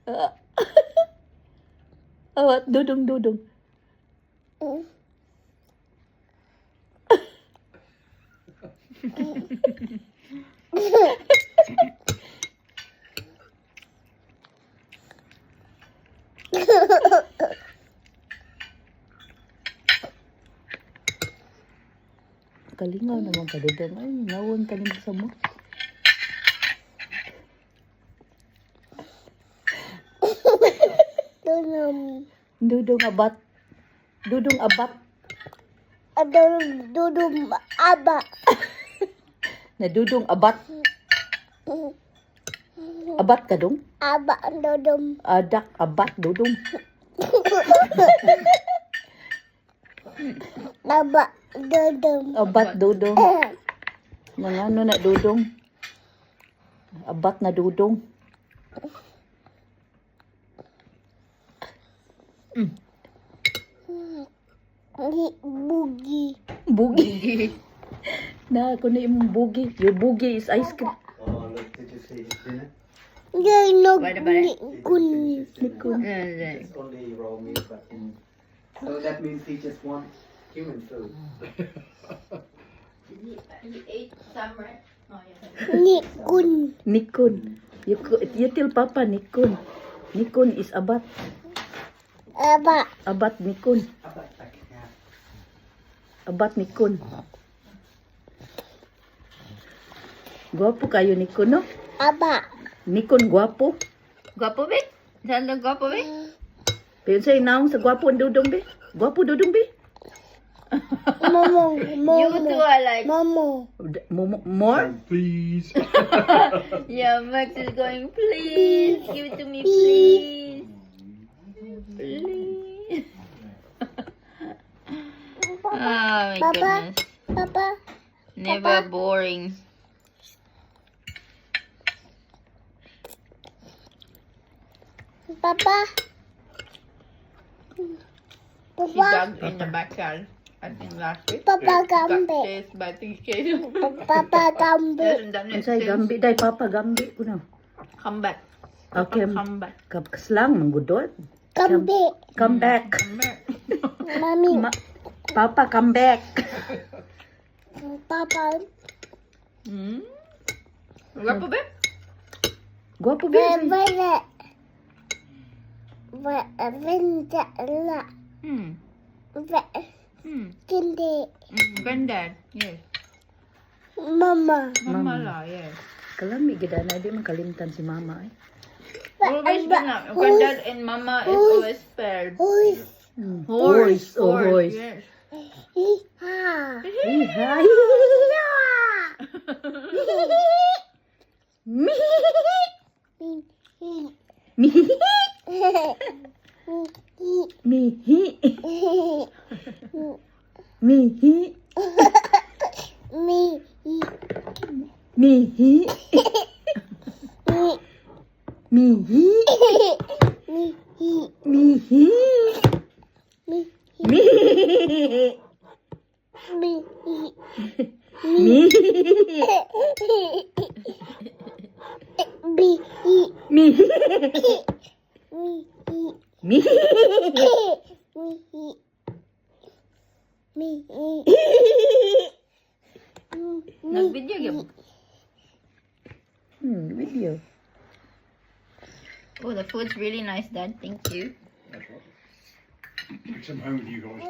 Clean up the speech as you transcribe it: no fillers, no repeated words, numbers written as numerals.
Ah. Dudong, dudong. Kalingaw naman ka, dudong. Ay, nawon ka naman sa mo. Dudong abat. Dudong abat. Dudong aba. Na dudong abat. Abat ka dong? Aba dudong. Adak abat dudong. Aba dudong. Abat dudong. Mga ano na dudong? Abat na dudong. Bugi. Bugi. Na ako na yung bugi. Your bugi is ice cream. Oh, look, did you see his dinner? Ganog What about it? kun. Nikon. It's only raw meat, but so that means he just wants human food. He ate some, right? Oh, yeah. Nikun. Nikon. You tell Papa Nikon. Nikon is abat. Aba. Abat Nikon. Abat Nikon. Gwapo kayo Nikon, no? Aba. Nikon gwapo. Guapo, be? Saan daw guapo, be? Pero sa inaong sa gwapo ang dudong be. Gwapo dudong be. Momo. You two are like, Momo. More? Please. yeah, Max is going, please, give it to me, please. Please. Oh my Papa. goodness. Papa. Never boring. Papa. She Papa. dug in the backyard, I think last week. Papa Got gambe. chased by TK. Papa gambe. Hasn't done it Unsay since. gambi day Papa gambi ko na. Come back. Okay, Come back. kaslang manggudot. Gambe. Come back. Come back. Mami. Papa come back. Papa. Hmm? Guapo, be? Gwapo be. Vele. Vele. Hmm. Hmm. Kinde. Granddad, yes. Mama. Mama la, yes. Kalami gid na di man kalimtan si Mama eh. Always been up. Granddad and Mama is always paired. Uy. Horse, oh horse. Yes. Iha. Hi. Mi. Mi. Mihi. Mihi. Mihi. Mihi. Mihi. Mihi. Mihi. Mihi. Nag-video yun. Video. Oh, the food's really nice, Dad. Thank you. Some home with you guys.